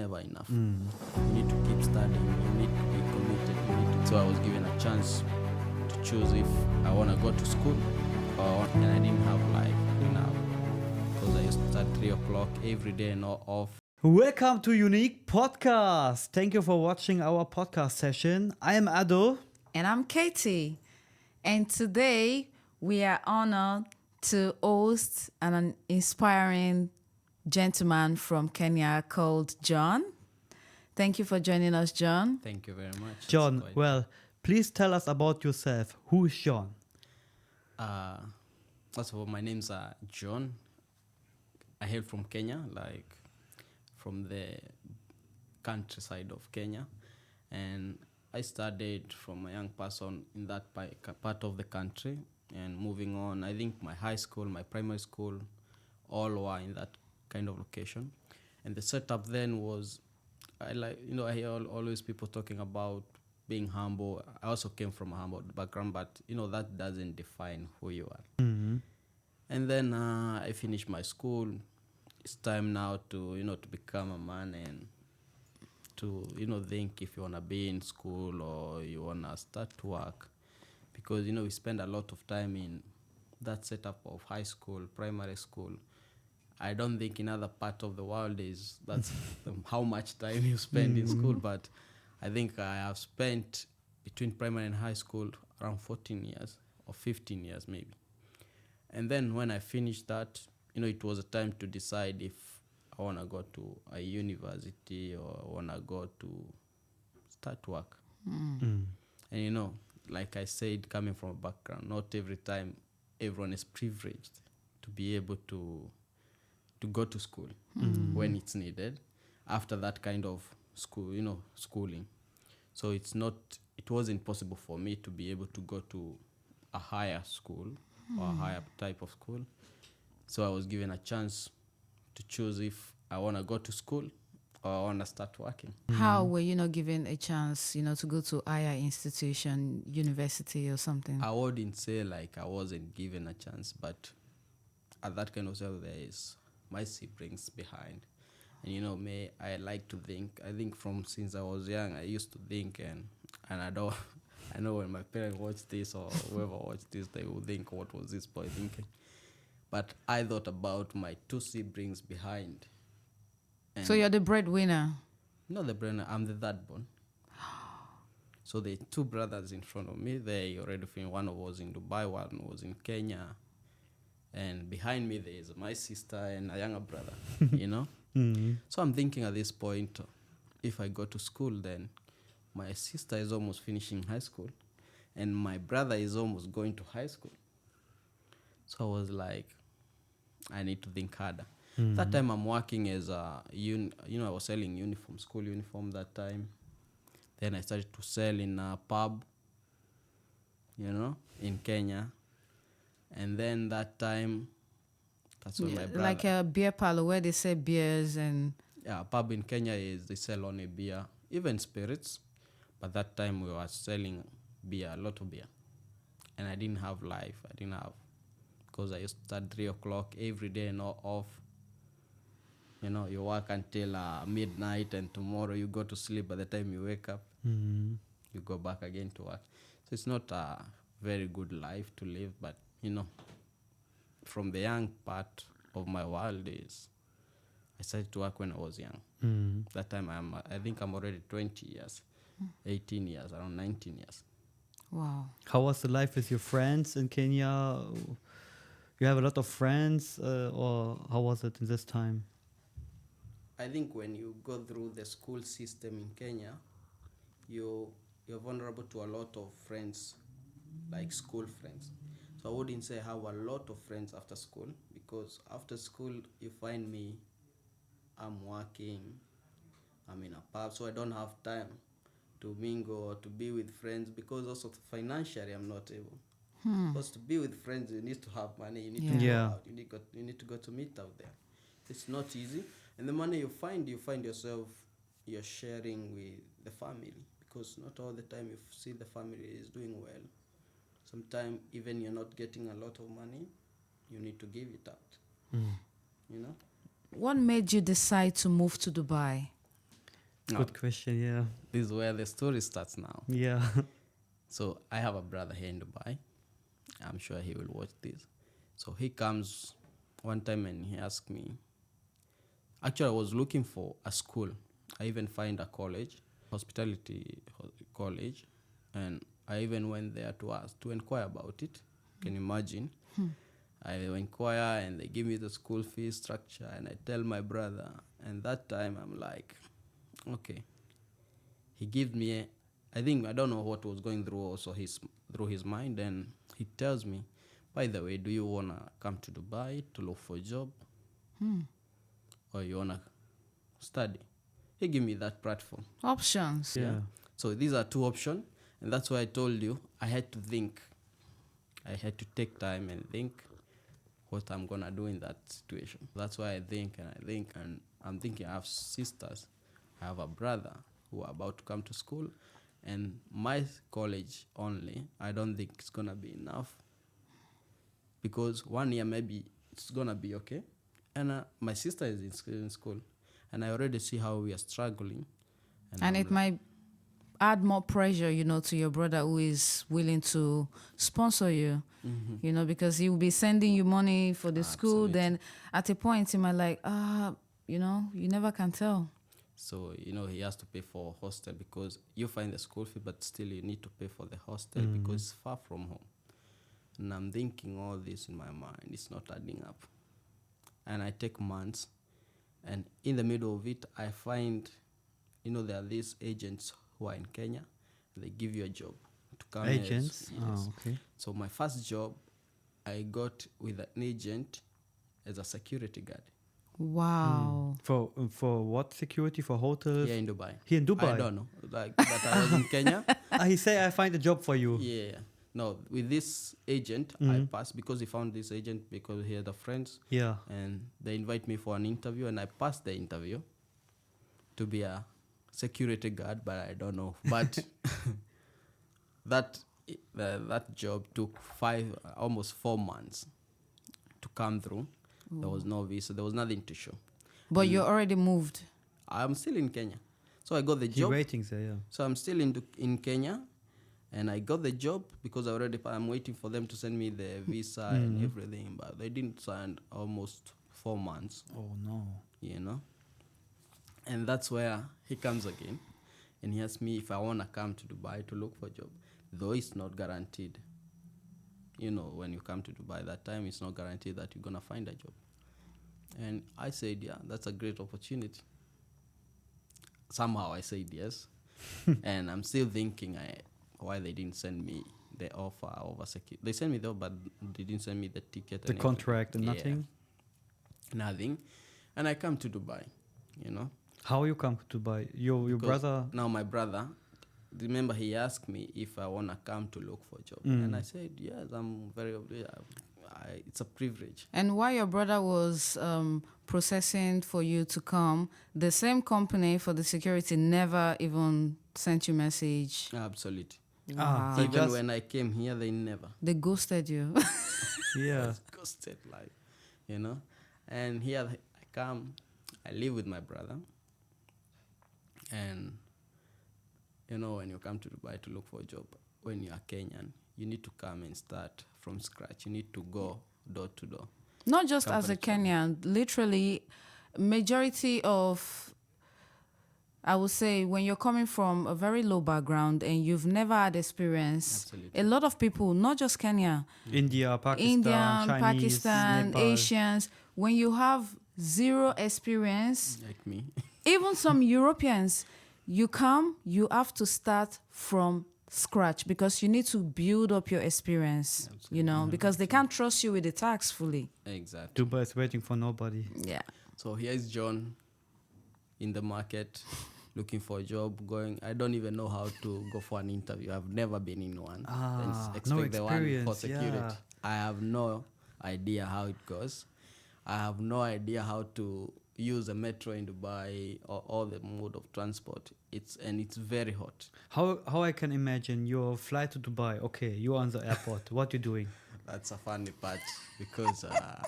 never enough. You need to keep studying. You need to be committed. So I was given a chance to choose if I want to go to school and I didn't have life enough because I used to start 3 o'clock every day, no off. Welcome to Unique Podcast. Thank you for watching our podcast session. I am Ado. And I'm Katie. And today we are honored to host an inspiring gentleman from Kenya called John. Thank you for joining us, John. Thank you very much. John, well, please tell us about yourself. Who is John? First of all, my name's John. I hail from Kenya, like from the countryside of Kenya. And I studied from a young person in that part of the country. And moving on, I think my high school, my primary school, all were in that kind of location. And the setup then was, I hear always people talking about being humble. I also came from a humble background, but, that doesn't define who you are. Mm-hmm. And then I finished my school. It's time now to, to become a man and to, think if you want to be in school or you want to start to work. Because, we spend a lot of time in that setup of high school, primary school. I don't think in other part of the world that's how much time you spend in school. But I think I have spent between primary and high school around 14 years or 15 years maybe. And then when I finished that, it was a time to decide if I want to go to a university or I want to go to start work. And, like I said, coming from a background, not every time everyone is privileged to be able to go to school when it's needed after that kind of school, schooling. So it wasn't possible for me to be able to go to a higher school or a higher type of school. So I was given a chance to choose if I want to go to school or I want to start working. How were you not given a chance, to go to higher institution, university or something? I wouldn't say like I wasn't given a chance, but at that kind of level there is my siblings behind. And I like to think. I think from since I was young, I used to think, and I know when my parents watch this or whoever watched this, they will think, what was this boy thinking? But I thought about my two siblings behind. And So you're the breadwinner? not the brainer, I'm the third born. So the two brothers in front of me, they already finished. One was in Dubai, one was in Kenya. And behind me, there is my sister and a younger brother, So I'm thinking at this point, if I go to school, then my sister is almost finishing high school. And my brother is almost going to high school. So I was like, I need to think harder. That time I'm working as I was selling school uniform that time. Then I started to sell in a pub, in Kenya. And then that time, that's when my brother... Like a beer parlor where they sell beers and... Yeah, pub in Kenya they sell only beer, even spirits. But that time we were selling beer, a lot of beer. And I didn't have life. Because I used to start 3 o'clock every day, no off. You work until midnight and tomorrow you go to sleep. By the time you wake up, you go back again to work. So it's not a very good life to live. But, from the young part of my world is I started to work when I was young. That time I think I'm already 20 years, 18 years, around 19 years. Wow. How was the life with your friends in Kenya? You have a lot of friends, or how was it in this time? I think when you go through the school system in Kenya, you're vulnerable to a lot of friends, like school friends. So I wouldn't say I have a lot of friends after school, because after school you find me, I'm working, I'm in a pub, so I don't have time to mingle or to be with friends, because also financially I'm not able. Because to be with friends, you need to have money, you need to go out, you need to go to meet out there. It's not easy. And the money you find yourself, you're sharing with the family, because not all the time you see the family is doing well. Sometimes even you're not getting a lot of money, you need to give it out. What made you decide to move to Dubai? Now, Good question. Yeah. this is where the story starts now. Yeah. So I have a brother here in Dubai. I'm sure he will watch this. So he comes one time and he asked me. Actually, I was looking for a school. I even find a college, college, and I even went there to ask to inquire about it. Can you imagine? I inquire and they give me the school fee structure, and I tell my brother. And that time I'm like, okay. He gives me, I think, I don't know what was going through also through his mind, and he tells me, by the way, do you wanna come to Dubai to look for a job, or you wanna study? He gave me that platform. Options. Yeah. So these are two options, and that's why I told you I had to think. I had to take time and think what I'm gonna do in that situation. That's why I think, and I'm thinking I have sisters, I have a brother who are about to come to school, and my college only, I don't think it's gonna be enough, because 1 year maybe it's gonna be okay, and my sister is in school, and I already see how we are struggling, And I'm it might add more pressure, to your brother who is willing to sponsor you, because he will be sending you money for the school. Absolutely. Then at a point, he might like, you never can tell. So, he has to pay for hostel, because you find the school fee, but still you need to pay for the hostel because it's far from home. And I'm thinking all this in my mind, it's not adding up. And I take months, and in the middle of it, I find, there are these agents who are in Kenya. They give you a job to come Agents. Yes. Oh, okay. So my first job, I got with an agent as a security guard Wow. For what security? For hotels? here in Dubai. Here in Dubai? I don't know. Like, but I was in Kenya. He say I find a job for you. Yeah. No, with this agent, I passed, because he found this agent because he had a friends. Yeah. And they invite me for an interview, and I passed the interview to be a security guard, but I don't know. But that job took almost 4 months to come through. There was no visa. There was nothing to show. But you already moved. I'm still in Kenya. So I got the He job. waiting there, yeah. So I'm still in Kenya, and I got the job because I'm waiting for them to send me the visa and everything, but they didn't sign almost 4 months, Oh no. And that's where he comes again, and he asks me if I want to come to Dubai to look for a job, though it's not guaranteed. When you come to Dubai that time, it's not guaranteed that you're going to find a job. And I said, yeah, that's a great opportunity. Somehow I said yes. And I'm still thinking why they didn't send me the offer over security. They sent me the offer, but they didn't send me the ticket. The and contract and everything. nothing? Yeah, nothing. And I come to Dubai, How you come to Dubai? Your brother? Now my brother, remember, he asked me if I want to come to look for a job. And I said, yes, I'm very, it's a privilege. And while your brother was processing for you to come, the same company for the security never even sent you message. Absolutely. Ah, so Even just, when I came here, they never. They ghosted you. yeah. Ghosted, And here I come, I live with my brother. And, when you come to Dubai to look for a job, when you are Kenyan, you need to come and start from scratch. You need to go door to door. Not just as a Company Kenyan, literally, majority of, I would say, when you're coming from a very low background and you've never had experience, Absolutely. a lot of people, not just Kenya, India, Pakistan, Indian, Chinese, Pakistan, Nepal. Asians, when you have zero experience, Like me. even some Europeans, you have to start from scratch because you need to build up your experience, because they can't trust you with the tax fully. Exactly. Dubai is waiting for nobody. Yeah. So here is John in the market looking for a job, I don't even know how to go for an interview. I've never been in one. Ah, Then no expect the one for experience, security. yeah. I have no idea how it goes. I have no idea how to use a metro in Dubai or the mode of transport. It's very hot. How I can imagine your flight to Dubai? Okay, you're on the airport. What you doing? That's a funny part because I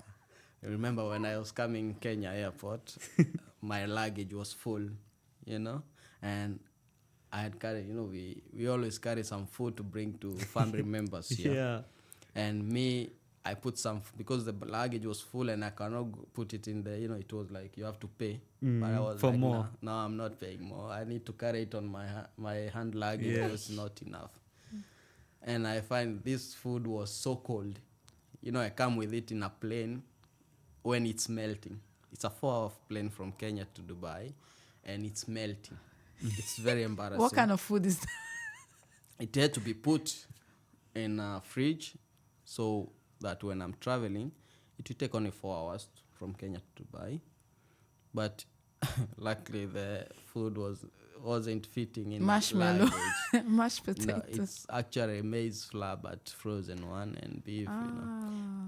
remember when I was coming Kenya airport, my luggage was full. you know, and I had carried, we always carry some food to bring to family members here. Yeah. And me, I put some, because the luggage was full and I cannot put it in there, it was like you have to pay. But I was for like, more. no, I'm not paying more. I need to carry it on my hand luggage. Yeah. It was not enough. And I find this food was so cold. I come with it in a plane when it's melting. It's a 4-hour plane from Kenya to Dubai, and it's melting. It's very embarrassing. What kind of food is that? It had to be put in a fridge so that when I'm traveling, it will take only 4 hours from Kenya to Dubai. But luckily the food wasn't fitting in Marshmallow. luggage. Mashed No, potatoes. it's actually maize flour, but frozen one, and beef.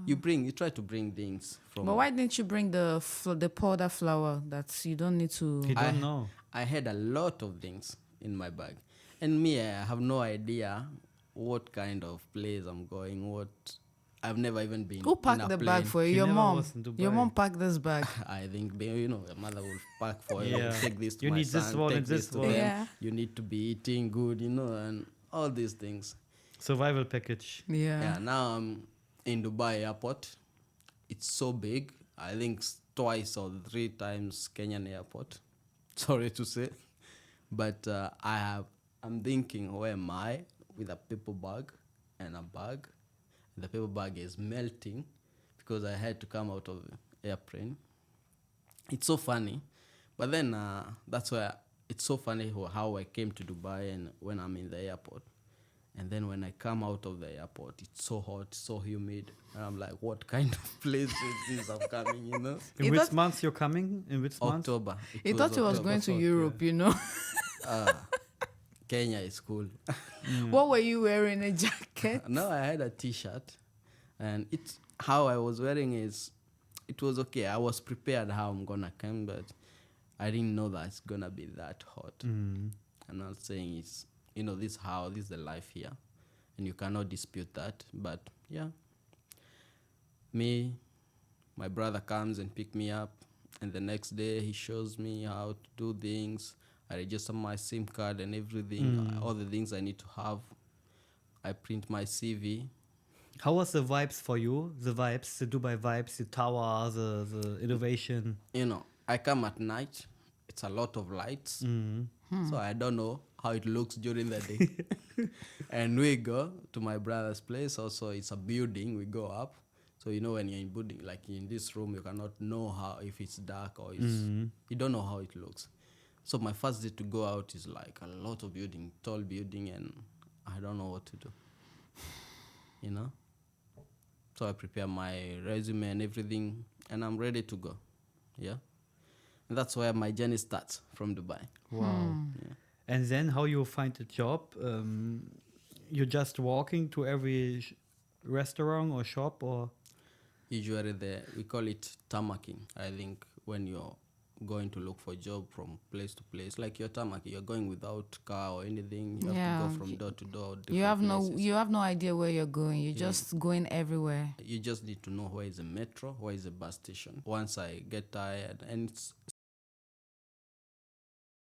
You try to bring things from. But why didn't you bring the powder flour that you don't need to? You don't know. I had a lot of things in my bag, and me, I have no idea what kind of place I'm going. I've never even been. Who in packed a the plane. bag for you? You Your never mom. was in Dubai. Your mom packed this bag. I think your mother will pack for you. Yeah. Take this to You my need son. this one take and this to one. them. Yeah. You need to be eating good, and all these things. Survival package. Yeah. Now I'm in Dubai airport. It's so big. I think twice or 3 times Kenyan airport. Sorry to say, but I'm thinking, where am I with a paper bag and a bag? The paper bag is melting because I had to come out of the airplane. It's so funny, but then that's why it's so funny how I came to Dubai and when I'm in the airport. And then when I come out of the airport, it's so hot, so humid. And I'm like, what kind of place is this I'm coming, In You which thought- month you're coming? In which month? October. He thought he was going to Europe, Kenya is cool. What were you wearing? A jacket? No, I had a t-shirt. And it's how I was wearing it was okay. I was prepared how I'm going to come, but I didn't know that it's going to be that hot. I'm not saying this is the life here, and you cannot dispute that. But yeah, my brother comes and pick me up, and the next day he shows me how to do things. I register my SIM card and everything, all the things I need to have. I print my CV. How was the vibes for you? The vibes, the Dubai vibes, the tower, the innovation. I come at night. It's a lot of lights, so I don't know how it looks during the day. And we go to my brother's place. Also, it's a building. We go up. So when you're in building, like in this room, you cannot know how, if it's dark or you don't know how it looks. So my first day to go out is like a lot of building, tall building, and I don't know what to do. So I prepare my resume and everything, and I'm ready to go. Yeah. And that's where my journey starts, from Dubai. Wow. Yeah. And then how you find a job? You're just walking to every restaurant or shop, or? Usually we call it tammacking. I think when you're going to look for a job from place to place, like you're tammacking, you're going without car or anything. You have to go from door to door. You have places. you have no idea where you're going. You're just going everywhere. You just need to know where is the metro, where is the bus station. Once I get tired, and it's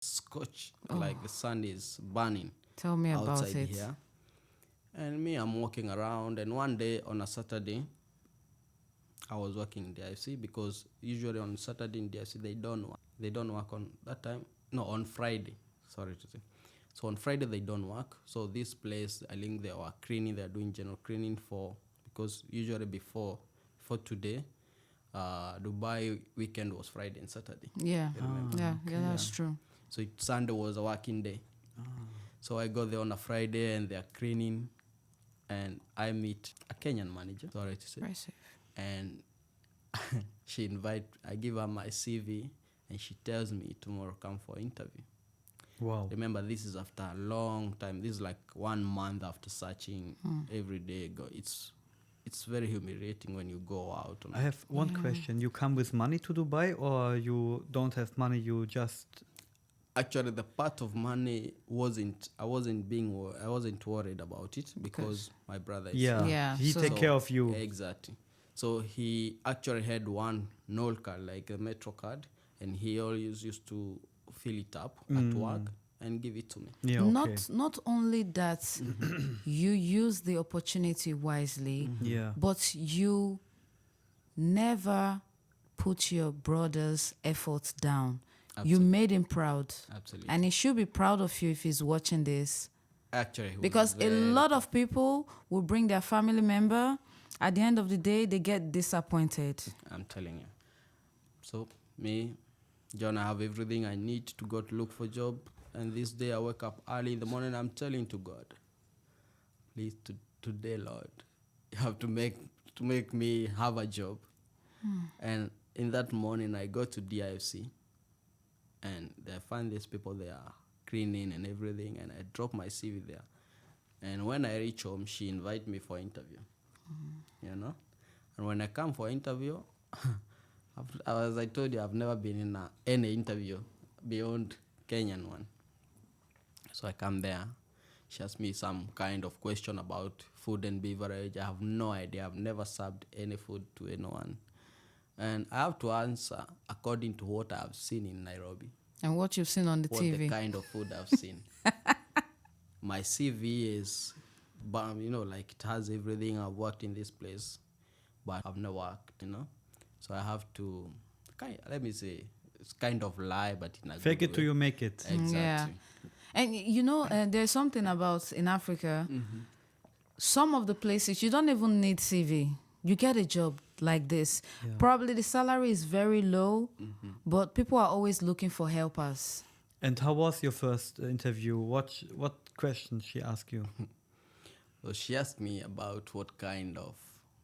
scorch, like the sun is burning Tell me about outside it. here. And me, I'm walking around, and one day on a Saturday, I was working in DIFC, because usually on Saturday in DIFC they don't work on that time. No, on Friday. Sorry to say. So on Friday they don't work. So this place, I think they were cleaning. They're doing general cleaning because usually before today, Dubai weekend was Friday and Saturday. Yeah. remember. Yeah, that's true. So Sunday was a working day. So I go there on a Friday and they're cleaning, and I meet a Kenyan manager. Sorry to say. Very safe. And I give her my CV, and she tells me tomorrow come for interview. Wow. Remember, this is after a long time. This is like 1 month after searching every day. It's very humiliating when you go out. I have one question. You come with money to Dubai, or you don't have money? You just Actually, the part of money I wasn't worried about it, because my brother is Yeah, he so- take care of you. Exactly. So he actually had one NOL card, like a Metro card, and he always used to fill it up at work and give it to me. Yeah, okay. Not only that, you use the opportunity wisely, Yeah. but you never put your brother's efforts down. You Absolutely. made him proud. Absolutely. And he should be proud of you if he's watching this. Actually, he was Because a very lot of people will bring their family member. At the end of the day, they get disappointed. I'm telling you. So me, John, I have everything I need to go to look for a job. And this day I wake up early in the morning. I'm telling to God, please today, Lord, you have to make me have a job. And in that morning, I go to DIFC, and I find these people they are cleaning and everything, and I drop my CV there. And when I reach home, she invite me for interview. You know, and when I come for interview, as I told you, I've never been in any interview beyond Kenyan one. So I come there. She asked me some kind of question about food and beverage. I have no idea. I've never served any food to anyone. And I have to answer according to what I've seen in Nairobi. And what you've seen on the What TV. the kind of food I've seen. My CV is, like it has everything. I've worked in this place, but I've never worked, So I have to, let me say, it's kind of lie, but in a Fake good it till way. you make it. Exactly. Yeah. And there's something about in Africa, some of the places you don't even need CV. You get a job like this. Yeah. Probably the salary is very low, but people are always looking for helpers. And how was your first interview? What questions she asked you? So she asked me about what kind of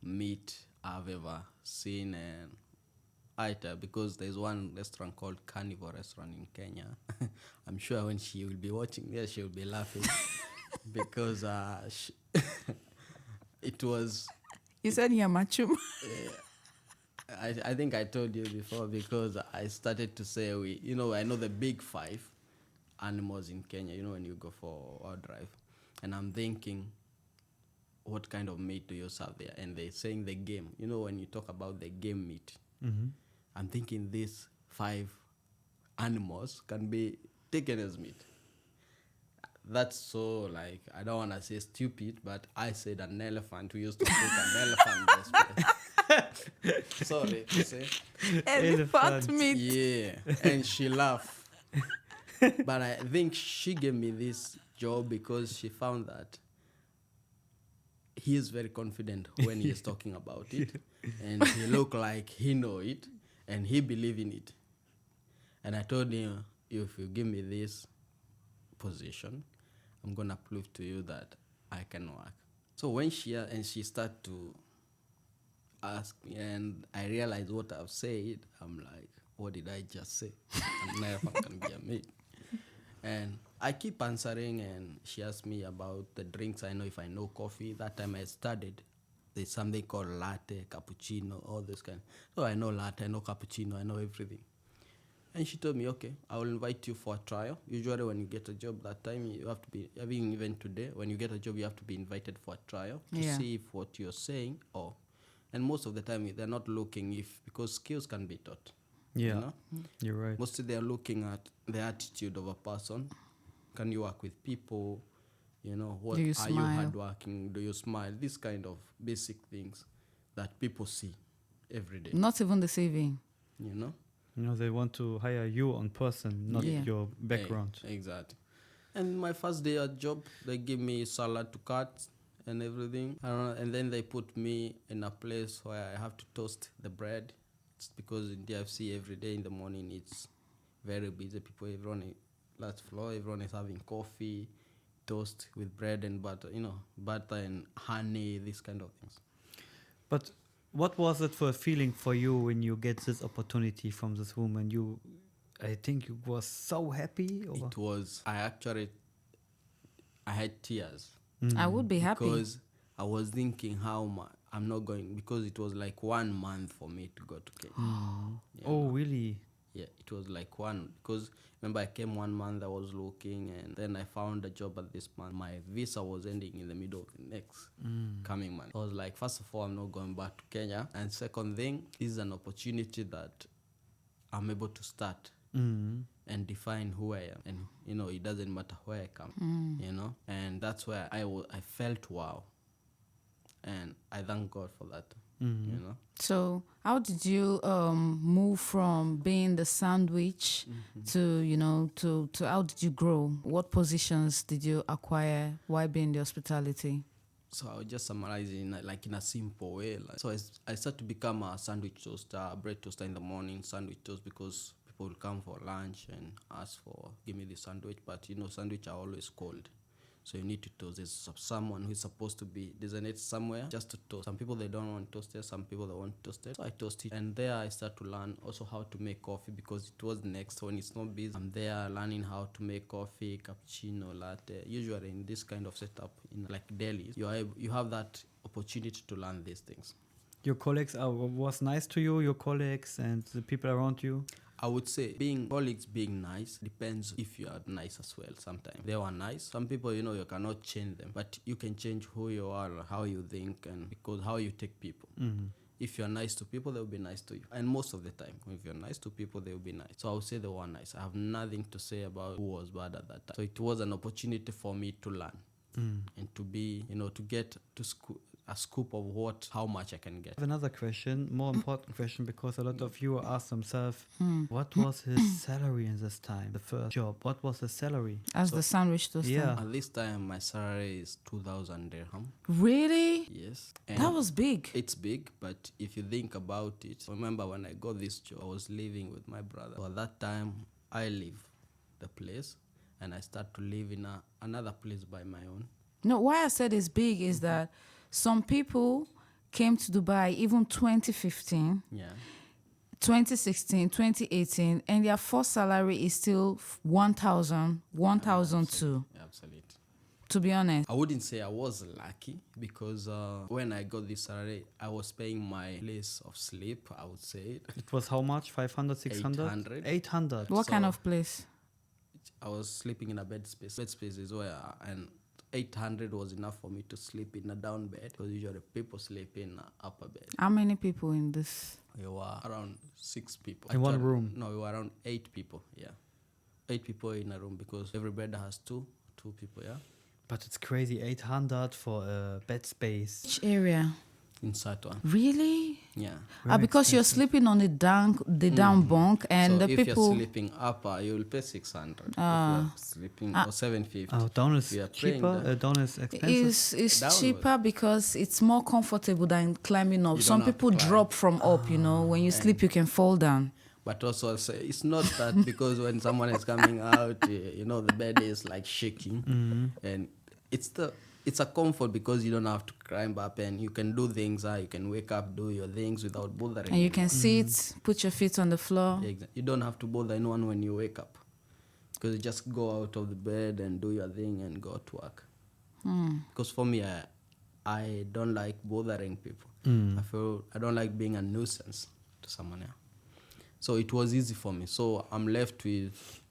meat I've ever seen and eaten, because there's one restaurant called Carnivore Restaurant in Kenya. I'm sure when she will be watching this, she will be laughing because it was. You said you're machum. I think I told you before, because I started to say I know the big 5 animals in Kenya, when you go for a drive. And I'm thinking, what kind of meat do you serve there? And they're saying the game. When you talk about the game meat, I'm thinking these 5 animals can be taken as meat. That's so, I don't want to say stupid, but I said an elephant. We used to cook an elephant this place. Sorry to say. Elephant meat. Yeah, and she laughed. But I think she gave me this job because she found that he is very confident when he is talking about it. And he looked like he know it, and he believe in it. And I told him, if you give me this position, I'm going to prove to you that I can work. So when she started to ask me, and I realized what I've said, I'm like, what did I just say? I'm never can be a mate. And I keep answering, and she asked me about the drinks. I know if I know coffee. That time I studied. There's something called latte, cappuccino, all this kind. So I know latte, I know cappuccino, I know everything. And she told me, okay, I will invite you for a trial. Usually when you get a job that time, you have to be, even today, when you get a job, you have to be invited for a trial to see if what you're saying, and most of the time, they're not looking because skills can be taught. Yeah, you're right. Mostly they're looking at the attitude of a person. Can you work with people? What Do you are smile? you hardworking? Do you smile? These kind of basic things that people see every day. Not even the CV. They want to hire you on person, not your background. Exactly. And my first day at job, they give me salad to cut and everything. And then they put me in a place where I have to toast the bread. It's because in DFC every day in the morning it's very busy. Everyone last floor, everyone is having coffee, toast with bread and butter, butter and honey, these kind of things. But what was it for a feeling for you when you get this opportunity from this woman? I think you was so happy? Or? It was, I had tears. I would be happy. Because I was thinking I'm not going, because it was like 1 month for me to go to Kenya. Oh, really? Yeah, it was like because remember I came 1 month, I was looking, and then I found a job at this month. My visa was ending in the middle of the next coming month. I was like, first of all, I'm not going back to Kenya. And second thing, this is an opportunity that I'm able to start. And and define who I am. And, it doesn't matter where I come, and that's where I felt wow. And I thank God for that, So how did you move from being the sandwich to how did you grow? What positions did you acquire while being the hospitality? So I'll just summarize in a simple way. So I started to become a sandwich toaster, bread toaster in the morning, sandwich toast, because people will come for lunch and ask for, give me the sandwich. But sandwich are always cold. So you need to toast. There's someone who is supposed to be designated somewhere just to toast. Some people, they don't want toasted. Some people, they want toasted. So I toast it. And there I start to learn also how to make coffee, because it was next when it's not busy. I'm there learning how to make coffee, cappuccino, latte. Usually in this kind of setup, in like Delhi, you have that opportunity to learn these things. Your colleagues was nice to you, your colleagues and the people around you? I would say colleagues being nice depends if you are nice as well. Sometimes they were nice. Some people, you cannot change them, but you can change who you are, how you think, and because how you take people. If you're nice to people, they will be nice to you. And most of the time, if you're nice to people, they will be nice. So I would say they were nice. I have nothing to say about who was bad at that time. So it was an opportunity for me to learn and to be, to get to school. A scoop of how much I can get. I have another question, more important question, because a lot of you ask themselves, what was his salary in this time, the first job? What was the salary? As the sandwich toaster? Yeah. At this time, my salary is 2,000 dirham. Really? Yes. That was big. It's big, but if you think about it, remember when I got this job, I was living with my brother. So at that time, I leave the place and I start to live in another place by my own. No, why I said it's big is that some people came to Dubai even 2015, 2016, 2018, and their first salary is still 1,000, 1,002. Absolutely. To be honest. I wouldn't say I was lucky, because when I got this salary, I was paying my place of sleep, I would say. It was how much? 500, 600? 800. 800. What kind of place? I was sleeping in a bed space. Bed space is where, and 800 was enough for me to sleep in a down bed, because usually people sleep in an upper bed. How many people in this? We were around 6 people. In one room? No, we were around 8 people, 8 people in a room, because every bed has two people, But it's crazy, 800 for a bed space. Which area? In Satwa. Really? Yeah. Because you're sleeping on the down bunk, and so the if people. you're sleeping upper, you will pay 600. If you're sleeping or 750. Oh, down is We are praying cheaper, that- down is expensive. It's Downward. cheaper because it's more comfortable than climbing up. You Some don't have to people climb. drop from up, when you sleep, you can fall down. But also, it's not that because when someone is coming out, the bed is like shaking, and it's a comfort because you don't have to climb up, and you can do things. You can wake up, do your things without bothering. And you can sit, put your feet on the floor. You don't have to bother anyone when you wake up, because you just go out of the bed and do your thing and go to work. Because for me, I don't like bothering people. I don't like being a nuisance to someone else. So it was easy for me. So I'm left with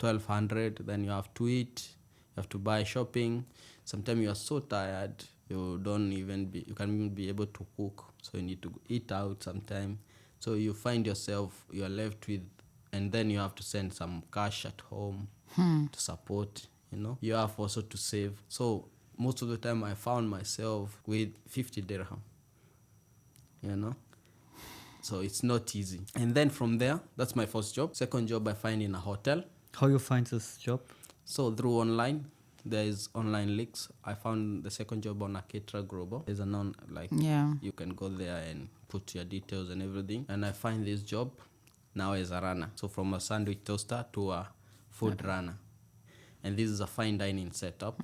1,200. Then you have to eat, you have to buy shopping. Sometimes you are so tired, you can't even be able to cook. So you need to eat out sometime. So you find yourself, you are left with, and then you have to send some cash at home to support, You have also to save. So most of the time I found myself with 50 dirham, So it's not easy. And then from there, that's my first job. Second job I find in a hotel. How you find this job? So through online, there is online links. I found the second job on a caterer global. There's you can go there and put your details and everything. And I find this job now as a runner. So from a sandwich toaster to a food runner. And this is a fine dining setup.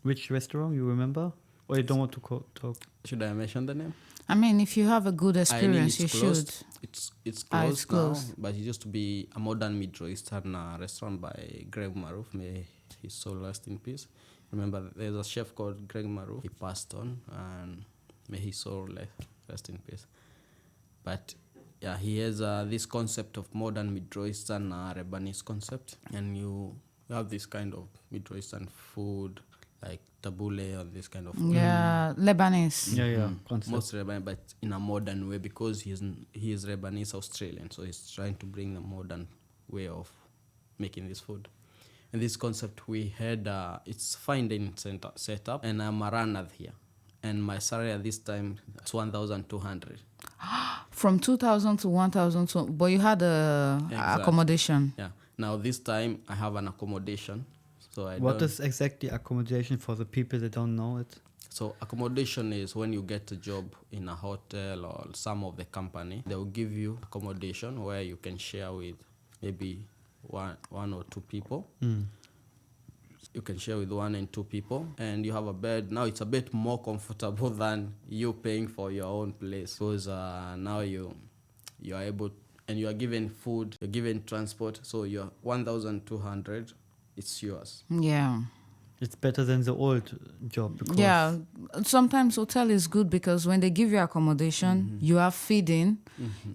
Which restaurant you remember? Or you don't want to talk? Should I mention the name? I mean, if you have a good experience, you closed. should. It's It's closed now, closed. but it used to be a modern Middle Eastern restaurant by Greg Maroof. May his soul rest in peace. Remember, there's a chef called Greg Maroof. He passed on, and may his soul rest in peace. But yeah, he has this concept of modern Middle Eastern Lebanese concept, and you have this kind of Middle Eastern food like tabbouleh or this kind of food. Yeah, Lebanese. Yeah, concept. Most Lebanese, but in a modern way, because he is Lebanese Australian, so he's trying to bring the modern way of making this food. And this concept we had, it's fine dining center set up, and I'm a runner here. And my salary at this time is 1,200. From 2,000 to 1,000, but you had a Exactly. accommodation. Yeah. Now this time I have an accommodation. So What is exactly accommodation for the people that don't know it? So accommodation is when you get a job in a hotel or some of the company, they will give you accommodation where you can share with maybe one or two people. You can share with 1 and 2 people, and you have a bed. Now it's a bit more comfortable than you paying for your own place, because now you are able, and you are given food, you're given transport. So your 1,200, it's yours. Yeah. It's better than the old job. Because Yeah. Sometimes hotel is good because when they give you accommodation, you have feeding.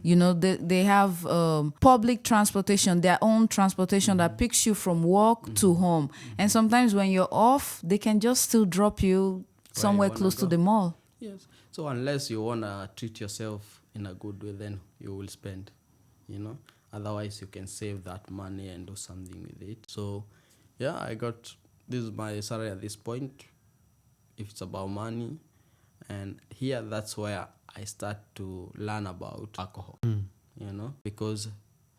You know, they have public transportation, their own transportation that picks you from work to home. And sometimes when you're off, they can just still drop you somewhere wanna close to go. the mall. Yes. So unless you want to treat yourself in a good way, then you will spend, you know. Otherwise, you can save that money and do something with it. So, yeah, this is my salary at this point, if it's about money. And here, that's where I start to learn about alcohol, you know, because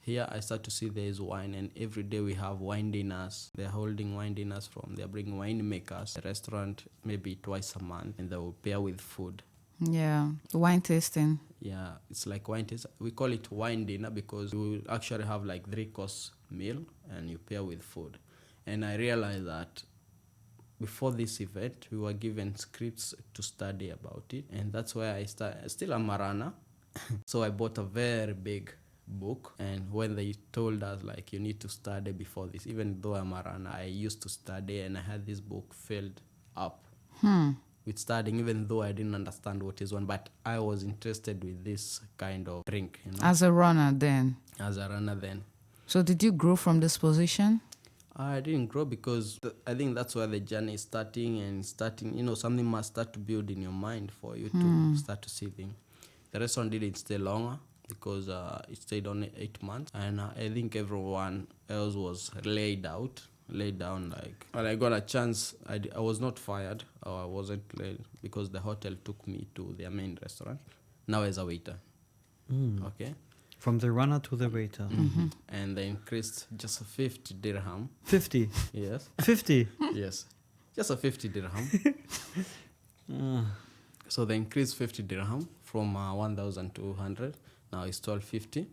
here I start to see there is wine, and every day we have wine dinners. They're holding wine dinners they're bringing winemakers, the restaurant maybe twice a month, and they will pair with food. Yeah. Wine tasting. Yeah, it's like wine taste. We call it wine dinner because you will actually have like 3-course meal and you pair with food. And I realized that before this event, we were given scripts to study about it. And that's where I started. Still I'm a runner. So I bought a very big book. And when they told us like you need to study before this, even though I'm a runner, I used to study, and I had this book filled up with studying, even though I didn't understand what is one. But I was interested with this kind of drink, you know, As a runner then. as a runner then. So did you grow from this position? I didn't grow because I think that's where the journey is starting, you know, something must start to build in your mind for you to start to see things. The restaurant didn't stay longer because it stayed only 8 months, and I think everyone else was laid down. Like when I got a chance, I was not fired, or I wasn't laid, because the hotel took me to their main restaurant, now as a waiter. Okay. from the runner to the waiter. And they increased just a 50 dirham. 50. Yes. 50. Yes. Just a 50 dirham. So they increased 50 dirham from 1,200. Now it's 1,250.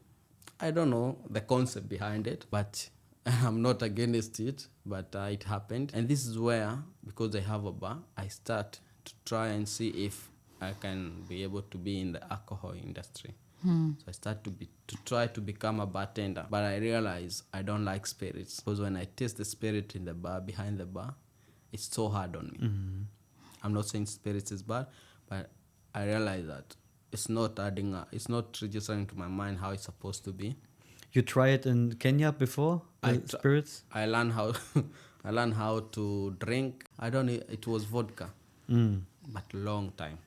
I don't know the concept behind it, but I'm not against it, but it happened. And this is where, because I have a bar, I start to try and see if I can be able to be in the alcohol industry. So I start to try to become a bartender, but I realize I don't like spirits, because when I taste the spirit in the bar, behind the bar, it's so hard on me. I'm not saying spirits is bad, but I realize that it's not it's not registering to my mind how it's supposed to be. You try it in Kenya before? Spirits? I learned how to drink. It was vodka, but long time.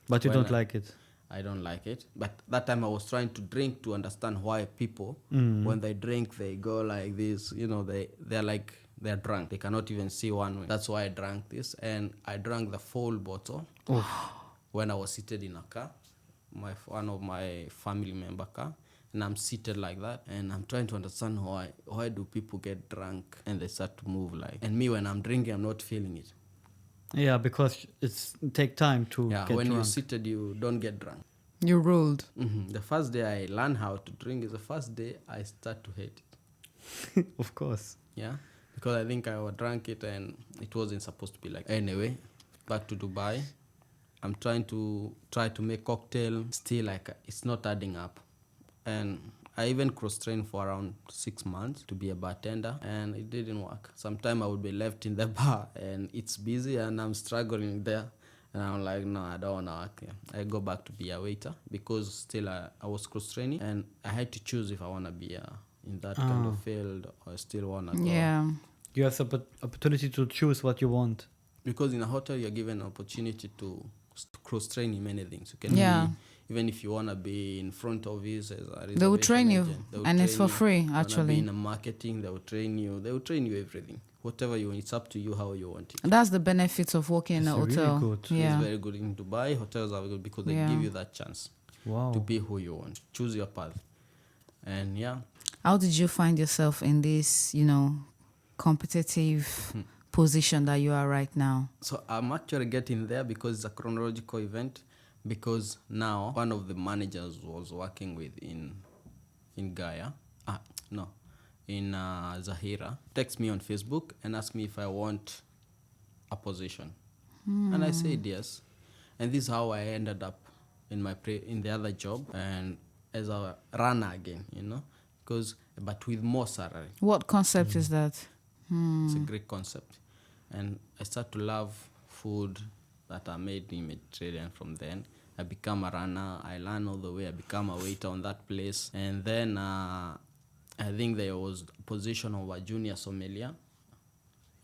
But you When don't like it? I don't like it. But that time I was trying to drink to understand why people, when they drink, they go like this. You know, they're drunk. They cannot even see one way. That's why I drank this. And I drank the full bottle when I was seated in a car, one of my family member car. And I'm seated like that. And I'm trying to understand why do people get drunk and they start to move like. And me, when I'm drinking, I'm not feeling it. Yeah, because it take time to Yeah, get when drunk. you're seated, you don't get drunk. You ruled. The first day I learned how to drink is the first day I start to hate it. Of course. Yeah, because I think I drank it and it wasn't supposed to be like. Anyway, back to Dubai. I'm trying to make cocktail. Still, like, it's not adding up. And I even cross-trained for around 6 months to be a bartender, and it didn't work. Sometimes I would be left in the bar and it's busy and I'm struggling there. And I'm like, no, I don't want to work here. I go back to be a waiter, because still I was cross-training, and I had to choose if I want to be in that kind of field or still want to go. Yeah. You have the opportunity to choose what you want. Because in a hotel, you're given an opportunity to cross-train in many things. You can Yeah. Even if you want to be in front office as a They will reservation train you, agent, they will and it's train for you. free, You wanna actually. be in a marketing, they will train you. They will train you everything. Whatever you want, it's up to you how you want it. That's the benefits of working in a It's really hotel. good. Yeah. It's very good in Dubai. Hotels are good because they Yeah. give you that chance Wow. to be who you want. Choose your path. And yeah, How did you find yourself in this, competitive position that you are right now? so I'm actually getting there because it's a chronological event. Because now one of the managers was working with in Gaia. No, in Zahira. Text me on Facebook and ask me if I want a position, and I said yes. And this is how I ended up in in the other job and as a runner again. But with more salary. What concept is that? It's a great concept. And I start to love food that are made in Mediterranean from then. I become a runner. I learn all the way. I become a waiter on that place. And then I think there was a position of a junior sommelier.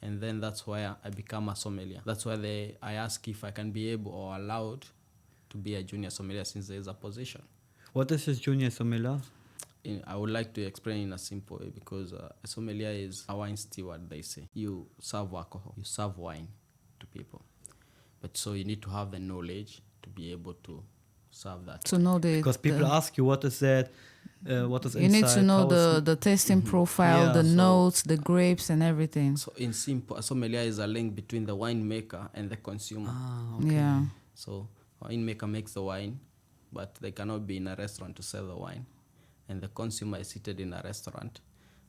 And then that's why I become a sommelier. That's why I ask if I can be able or allowed to be a junior sommelier since there is a position. What is this junior sommelier? I would like to explain in a simple way because a sommelier is a wine steward, they say. You serve alcohol, you serve wine to people. But so you need to have the knowledge to be able to serve that. To know the Because people ask you, what is that? What is you inside? need to know How is- the tasting profile, Yeah, the so- notes, the grapes, and everything. So in simple, a sommelier is a link between the winemaker and the consumer. Ah, Yeah. So a winemaker makes the wine, but they cannot be in a restaurant to sell the wine. And the consumer is seated in a restaurant,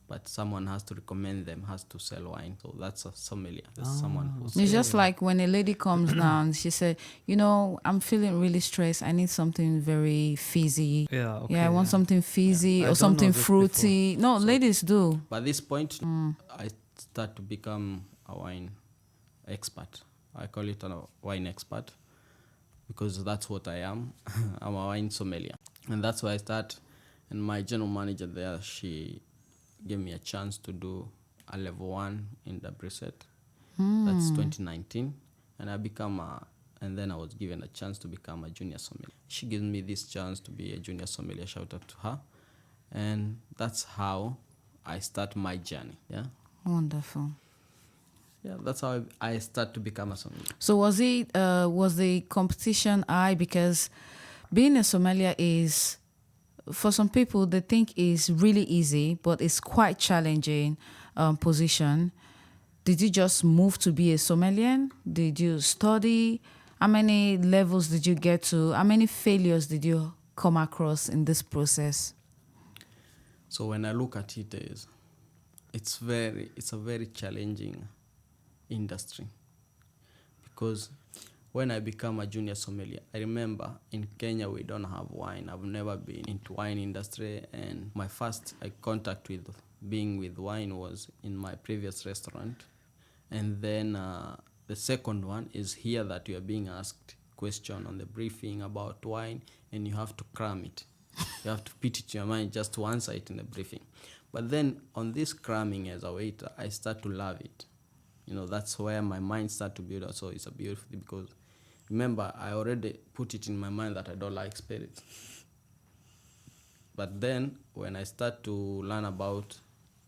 but someone has to recommend them, has to sell wine. So that's a sommelier. That's someone who It's just like when a lady comes down and she said, I'm feeling really stressed. I need something very fizzy. Yeah, okay. Yeah, I want something fizzy I or don't something know this fruity. No, ladies do. By this point, I start to become a wine expert. I call it a wine expert because that's what I am. I'm a wine sommelier. And that's why I start. And my general manager there, she gave me a chance to do a level 1 in the Brissett. That's 2019. And and then I was given a chance to become a junior sommelier. She gave me this chance to be a junior sommelier. Shout out to her. And that's how I start my journey. Yeah. Wonderful. Yeah, that's how I start to become a sommelier. So was the competition high? Because being a sommelier is, for some people, they think is really easy, but it's quite challenging position. Did you just move to be a sommelier? Did you study? How many levels did you get to? How many failures did you come across in this process? So when I look at it, it's a very challenging industry because when I become a junior sommelier, I remember in Kenya we don't have wine. I've never been into wine industry, and my first contact with being with wine was in my previous restaurant. And then the second one is here that you are being asked question on the briefing about wine, and you have to cram it. You have to put it to your mind just to answer it in the briefing. But then on this cramming as a waiter, I start to love it. That's where my mind started to build up. So it's a beautiful thing because remember, I already put it in my mind that I don't like spirits. But then when I start to learn about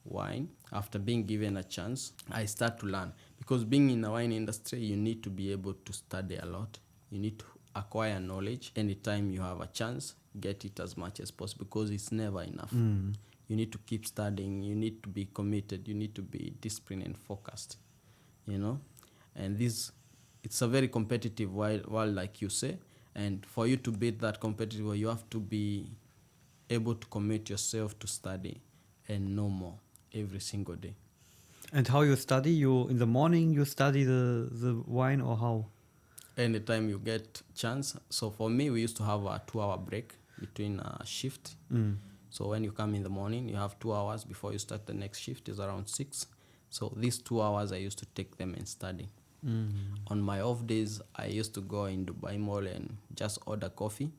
wine, after being given a chance, I start to learn. Because being in the wine industry, you need to be able to study a lot. You need to acquire knowledge. Anytime you have a chance, get it as much as possible because it's never enough. You need to keep studying. You need to be committed. You need to be disciplined and focused. And it's a very competitive world, like you say. And for you to beat that competitive world, you have to be able to commit yourself to study and know more every single day. And how you study? You in the morning you study the wine, or how? Anytime you get chance. So for me, we used to have a 2-hour break between shift. So when you come in the morning, you have 2 hours before you start the next shift. Is around 6. So these 2 hours I used to take them and study. On my off days, I used to go in Dubai Mall and just order coffee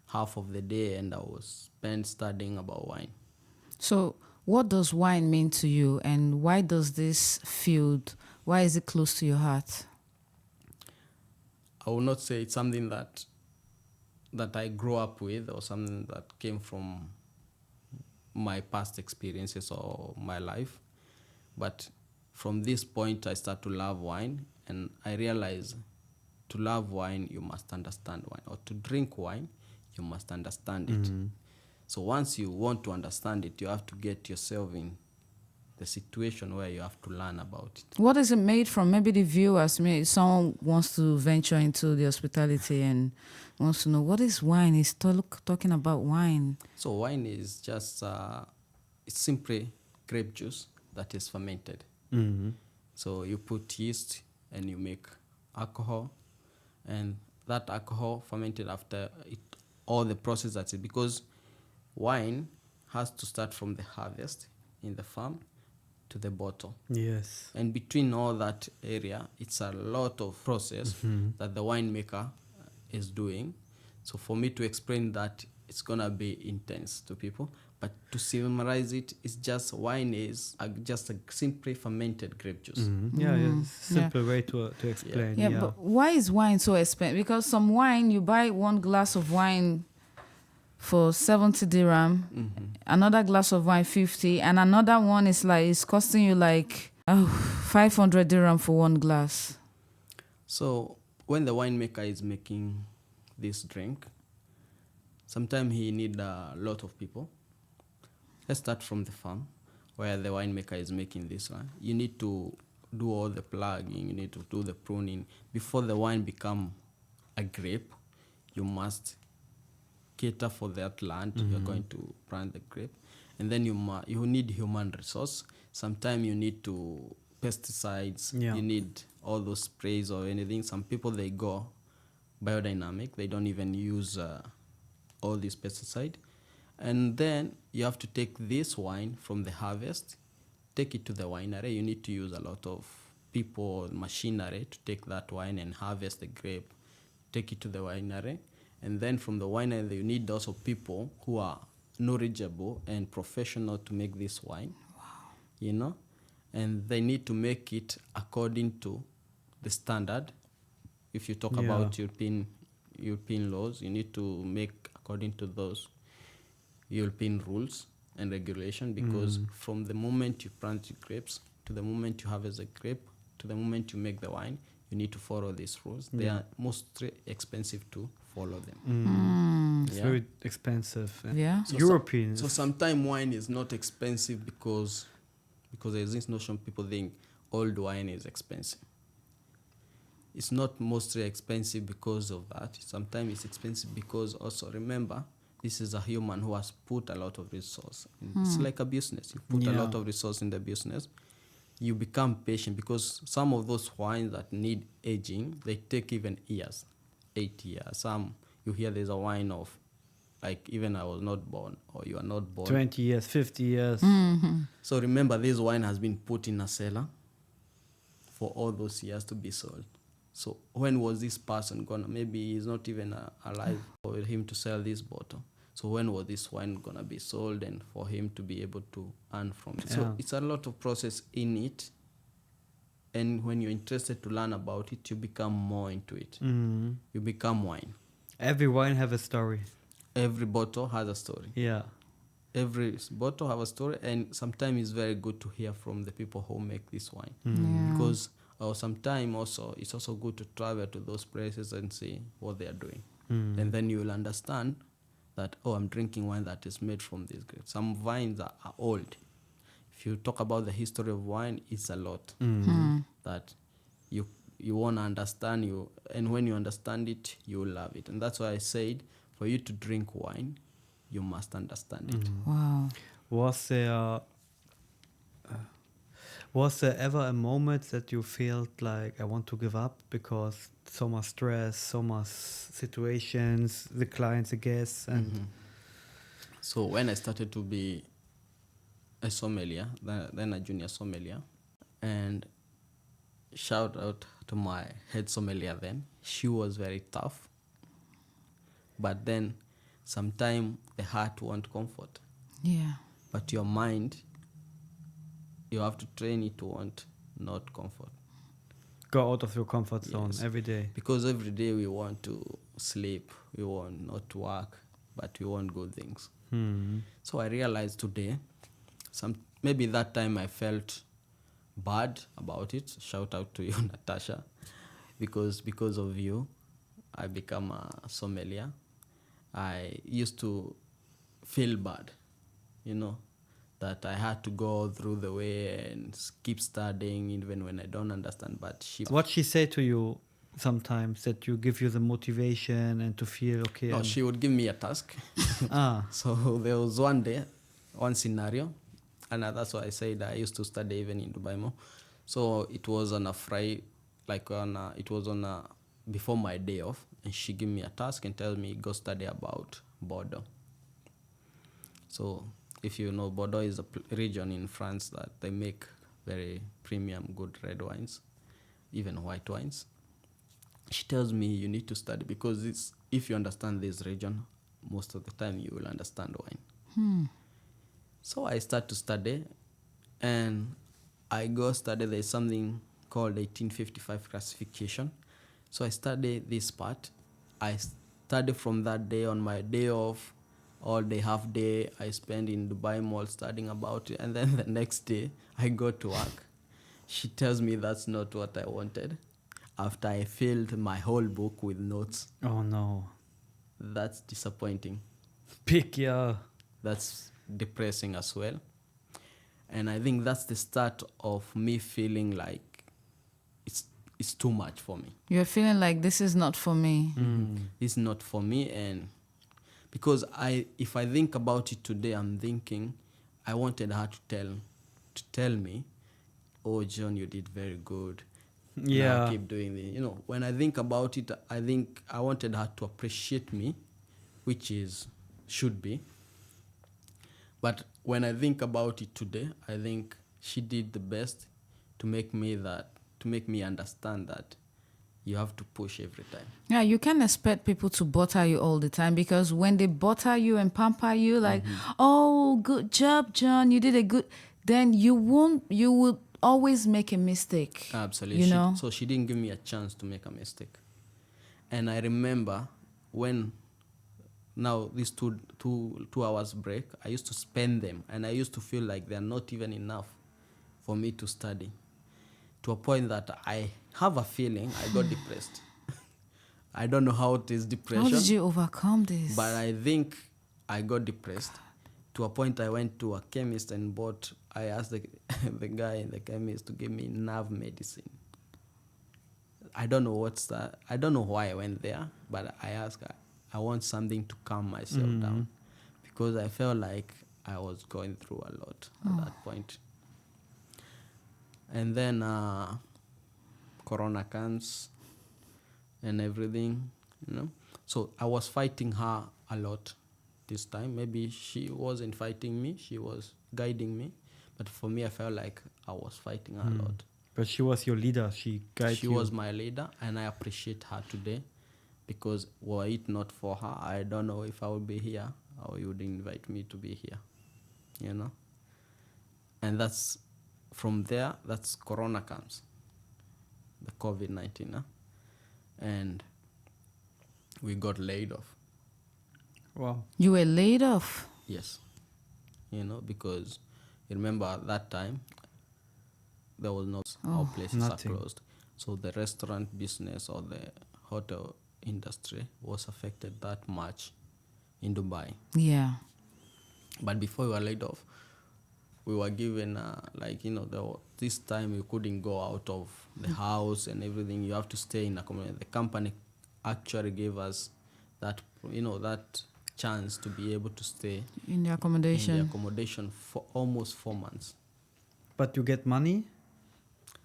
half of the day, and I was spent studying about wine. So what does wine mean to you, and why does this field, why is it close to your heart? I will not say it's something that I grew up with or something that came from my past experiences or my life. But from this point, I start to love wine, and I realize to love wine, you must understand wine, or to drink wine, you must understand it. So once you want to understand it, you have to get yourself in the situation where you have to learn about it. What is it made from? Maybe the viewers, maybe someone wants to venture into the hospitality and wants to know what is wine. He's talking about wine. So wine is just, it's simply grape juice that is fermented. So you put yeast and you make alcohol, and that alcohol fermented after it, all the process that's it, because wine has to start from the harvest in the farm to the bottle. Yes. And between all that area, it's a lot of process that the winemaker is doing. So for me to explain that, it's going to be intense to people. But to summarize it, it's just wine is just a simply fermented grape juice. Yeah, simple way to explain. Yeah, but why is wine so expensive? Because some wine, you buy one glass of wine for 70 dirham, another glass of wine 50, and another one is like, it's costing you like 500 dirham for one glass. So when the winemaker is making this drink, sometimes he need a lot of people. Let's start from the farm where the winemaker is making this one. You need to do all the plugging, you need to do the pruning. Before the wine become a grape, you must cater for that land you're going to plant the grape. And then you need human resource. Sometimes you need to pesticides, you need all those sprays or anything. Some people, they go biodynamic, they don't even use all these pesticide. And then you have to take this wine from the harvest, take it to the winery. You need to use a lot of people, machinery to take that wine and harvest the grape, take it to the winery. And then from the winery, you need also people who are knowledgeable and professional to make this wine. Wow. You know? And they need to make it according to the standard. If you talk about European laws, you need to make according to those European rules and regulation, because from the moment you plant the grapes to the moment you harvest the grape to the moment you make the wine, you need to follow these rules. They are mostly expensive to follow them. It's very expensive. Yeah. So European. So sometimes wine is not expensive because there's this notion people think old wine is expensive. It's not mostly expensive because of that. Sometimes it's expensive because also, remember, this is a human who has put a lot of resource. It's like a business. You put a lot of resource in the business. You become patient, because some of those wines that need aging, they take even years, 8 years. Some, you hear there's a wine of, like, even I was not born, or you are not born. 20 years, 50 years. So remember, this wine has been put in a cellar for all those years to be sold. So when was this person gonna, maybe he's not even alive for him to sell this bottle. So when was this wine gonna be sold and for him to be able to earn from it? So it's a lot of process in it. And when you're interested to learn about it, you become more into it. You become wine. Every wine have a story. Every bottle has a story. Yeah. Every bottle have a story, and sometimes it's very good to hear from the people who make this wine. Because sometimes also it's also good to travel to those places and see what they are doing. And then you will understand that, I'm drinking wine that is made from this grape. Some vines are old. If you talk about the history of wine, it's a lot that you want to understand, and when you understand it, you will love it. And that's why I said, for you to drink wine, you must understand it. Wow. Was there ever a moment that you felt like, I want to give up because so much stress, so much situations, the clients, the guests, and So when I started to be a sommelier, then a junior sommelier, and shout out to my head sommelier then. She was very tough, but then sometimes the heart won't comfort. Yeah. But your mind, you have to train it to want not comfort. Go out of your comfort zone Yes. every day. Because every day we want to sleep, we want not to work, but we want good things. So I realized today, maybe that time I felt bad about it. Shout out to you, Natasha, because of you, I become a sommelier. I used to feel bad, that I had to go through the way and keep studying even when I don't understand. But What she say to you sometimes that you give you the motivation and to feel okay? no, she would give me a task. So there was one scenario, and that's why I said I used to study even in Dubai more. So it was on a Friday, before my day off, and she gave me a task and tell me go study about Bordeaux. So if you know, Bordeaux is a region in France that they make very premium, good red wines, even white wines. She tells me you need to study because if you understand this region, most of the time you will understand wine. So I start to study, and I go study. There's something called 1855 classification. So I study this part. I study from that day. On my day off, all day, half day, I spend in Dubai Mall studying about it. And then the next day, I go to work. She tells me that's not what I wanted. After I filled my whole book with notes. Oh no. That's disappointing. Yeah. That's depressing as well. And I think that's the start of me feeling like it's too much for me. You're feeling like this is not for me. It's not for me. And because if I think about it today, I'm thinking I wanted her to tell me, oh John, you did very good. Yeah. Now keep doing this. When I think about it, I think I wanted her to appreciate me, which should be. But when I think about it today, I think she did the best to make me understand that you have to push every time. Yeah, you can't expect people to butter you all the time, because when they butter you and pamper you, like, oh, good job, John, you did a good, then you would always make a mistake. Absolutely. So she didn't give me a chance to make a mistake. And I remember when now these two hours break, I used to spend them, and I used to feel like they're not even enough for me to study, to a point that I have a feeling I got depressed. I don't know how it is depression. How did you overcome this? But I think I got depressed to a point I went to a chemist and I asked the guy in the chemist to give me nerve medicine. I don't know what's that. I don't know why I went there, but I asked, I want something to calm myself down, because I felt like I was going through a lot at that point. And then Corona comes and everything, So I was fighting her a lot this time. Maybe she wasn't fighting me, she was guiding me. But for me, I felt like I was fighting her a lot. But she was your leader. She guided you. She was my leader, and I appreciate her today, because were it not for her, I don't know if I would be here or you would invite me to be here, And that's from there, that's Corona comes, the COVID-19, and we got laid off. Wow. You were laid off? Yes. Because you remember at that time, there was all places nothing. are closed. So the restaurant business or the hotel industry was affected that much in Dubai. Yeah. But before we were laid off, we were given this time we couldn't go out of the house and everything. You have to stay in accommodation. The company actually gave us that that chance to be able to stay in the accommodation for almost 4 months. But you get money?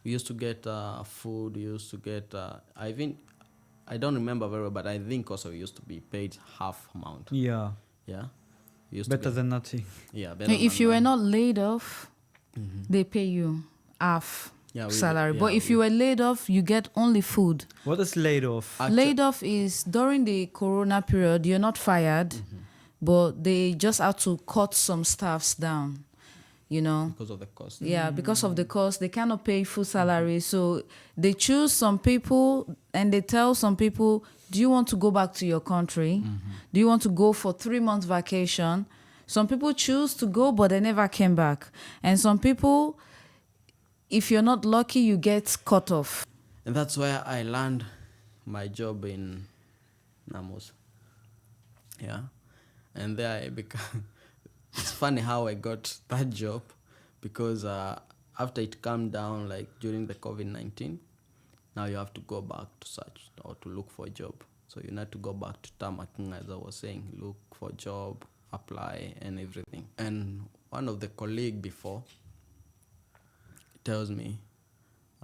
We used to get food. We used to get I don't remember very well, but I think also we used to be paid half amount. Yeah. Yeah. We used Better to than nothing. Yeah. Better if than you were nothing. not laid off, they pay you half salary. But if you were laid off, you get only food. What is laid off? Laid off is during the Corona period, you're not fired, but they just have to cut some staffs down. Because of the cost. Yeah, because of the cost, they cannot pay full salary. So they choose some people and they tell some people, do you want to go back to your country? Do you want to go for 3 months vacation? Some people choose to go, but they never came back. And some people, if you're not lucky, you get cut off. And that's where I learned my job in Namos. Yeah. And there I become... It's funny how I got that job, because after it calmed down, like during the COVID-19, now you have to go back to search or to look for a job. So you need to go back to Tamaking, as I was saying, look for a job, apply and everything. And one of the colleague before tells me,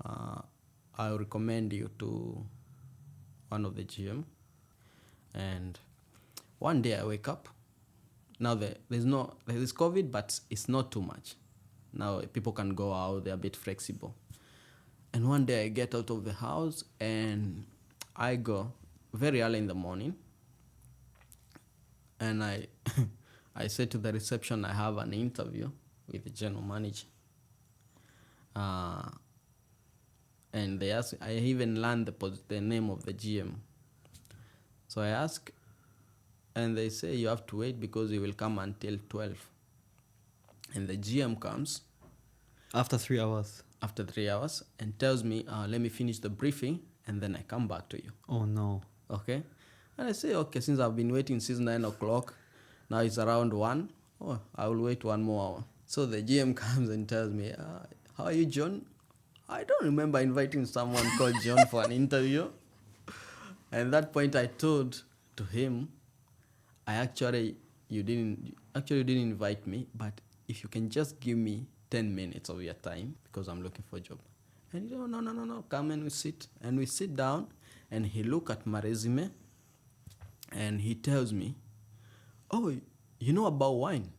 I recommend you to one of the GM. And one day I wake up. Now there's COVID, but it's not too much. Now people can go out, they're a bit flexible. And one day I get out of the house and I go very early in the morning. And I I say to the reception, I have an interview with the general manager. And they ask, I even learned the name of the GM. So I ask, and they say you have to wait because he will come until 12. And the GM comes After 3 hours. after 3 hours and tells me, let me finish the briefing and then I come back to you. Oh no. Okay? And I say, okay, since I've been waiting since 9 o'clock, now it's around 1. Oh, I will wait 1 more hour. So the GM comes and tells me, how are you, John? I don't remember inviting someone called John for an interview. And at that point I told to him, you didn't invite me, but if you can just give me 10 minutes of your time because I'm looking for a job. And he said, no, come and we sit. And we sit down and he look at my resume and he tells me, oh, you know about wine?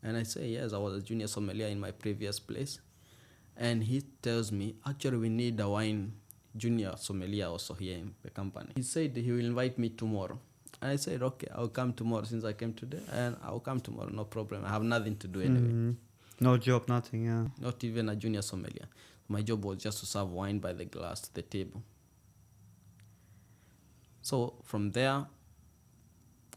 And I say, yes, I was a junior sommelier in my previous place. And he tells me, actually we need a wine junior sommelier also here in the company. He said he will invite me tomorrow. And I said, okay, I'll come tomorrow since I came today. And I'll come tomorrow, no problem. I have nothing to do anyway. No job, nothing, yeah. Not even a junior sommelier. My job was just to serve wine by the glass to the table. So from there,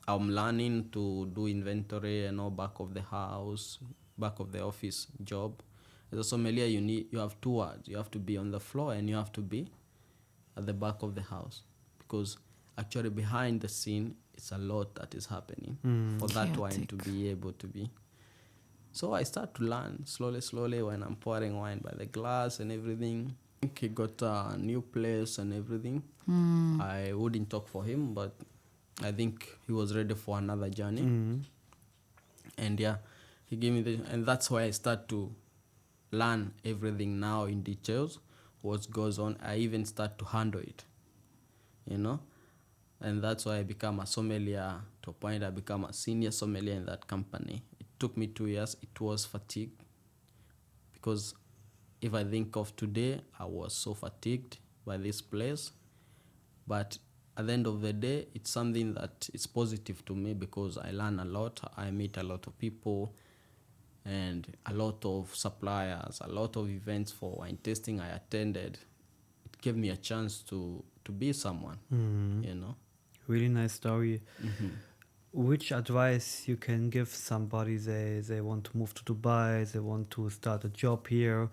I'm learning to do inventory and all back of the house, back of the office job. As a sommelier, you have 2 words. You have to be on the floor and you have to be at the back of the house. Because actually behind the scene, it's a lot that is happening for that wine to be able to be. So I start to learn slowly when I'm pouring wine by the glass and everything. I think he got a new place and everything. I wouldn't talk for him, but I think he was ready for another journey. And yeah, he gave me and that's why I start to learn everything now in details, what goes on. I even start to handle it, and that's why I become a sommelier. To a point, I become a senior sommelier in that company. It took me 2 years. It was fatigue, because if I think of today, I was so fatigued by this place. But at the end of the day, it's something that is positive to me because I learn a lot. I meet a lot of people and a lot of suppliers, a lot of events for wine tasting I attended. It gave me a chance to be someone, Really nice story. Which advice you can give somebody, they want to move to Dubai, they want to start a job here,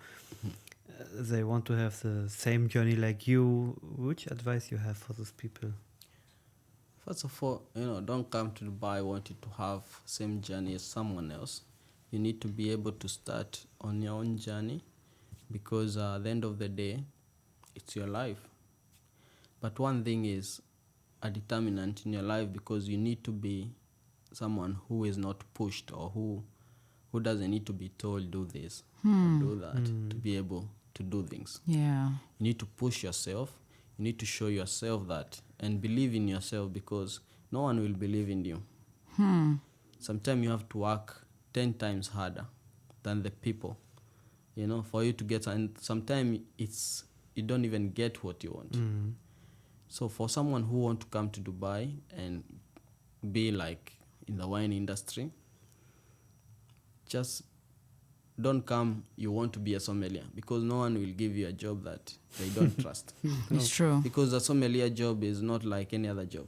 they want to have the same journey like you? Which advice you have for those people? First of all, don't come to Dubai wanting to have same journey as someone else. You need to be able to start on your own journey, because at the end of the day, it's your life. But one thing is a determinant in your life, because you need to be someone who is not pushed, or who doesn't need to be told do this or do that to be able to do things. Yeah. You need to push yourself. You need to show yourself that and believe in yourself, because no one will believe in you. Sometimes you have to work 10 times harder than the people, for you to get, and sometimes you don't even get what you want. So for someone who want to come to Dubai and be like in the wine industry, just don't come you want to be a sommelier, because no one will give you a job that they don't trust. It's true. Because a sommelier job is not like any other job.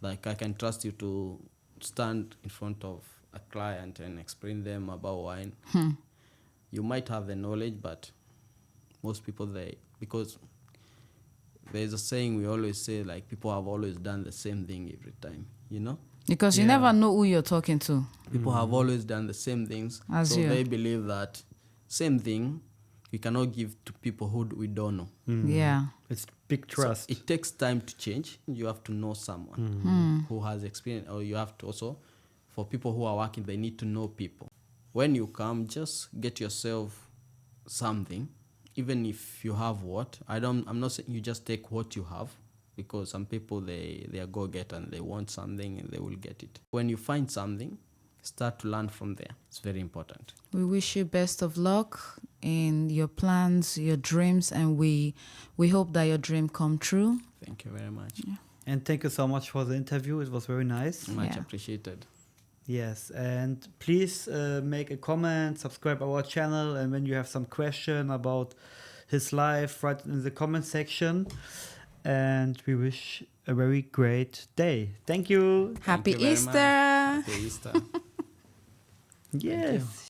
Like I can trust you to stand in front of a client and explain them about wine. You might have the knowledge, but most people because there's a saying we always say, like, people have always done the same thing every time, you know? Because you Yeah. never know who you're talking to. People have always done the same things. As so you. they believe that same thing we cannot give to people who we don't know. Yeah. It's big So trust. it takes time to change. You have to know someone who has experience, or you have to also, for people who are working, they need to know people. When you come, just get yourself something, even if you have what. I'm not saying you just take what you have, because some people they are go-getter and they want something and they will get it. When you find something, start to learn from there. It's very important. We wish you best of luck in your plans, your dreams, and we hope that your dream come true. Thank you very much. And thank you so much for the interview. It was very nice. Much Yeah. appreciated. Yes, and please make a comment, subscribe our channel, and when you have some question about his life, write it in the comment section. And we wish a very great day. Thank you. Happy you very much. Easter! Happy Easter. Yes.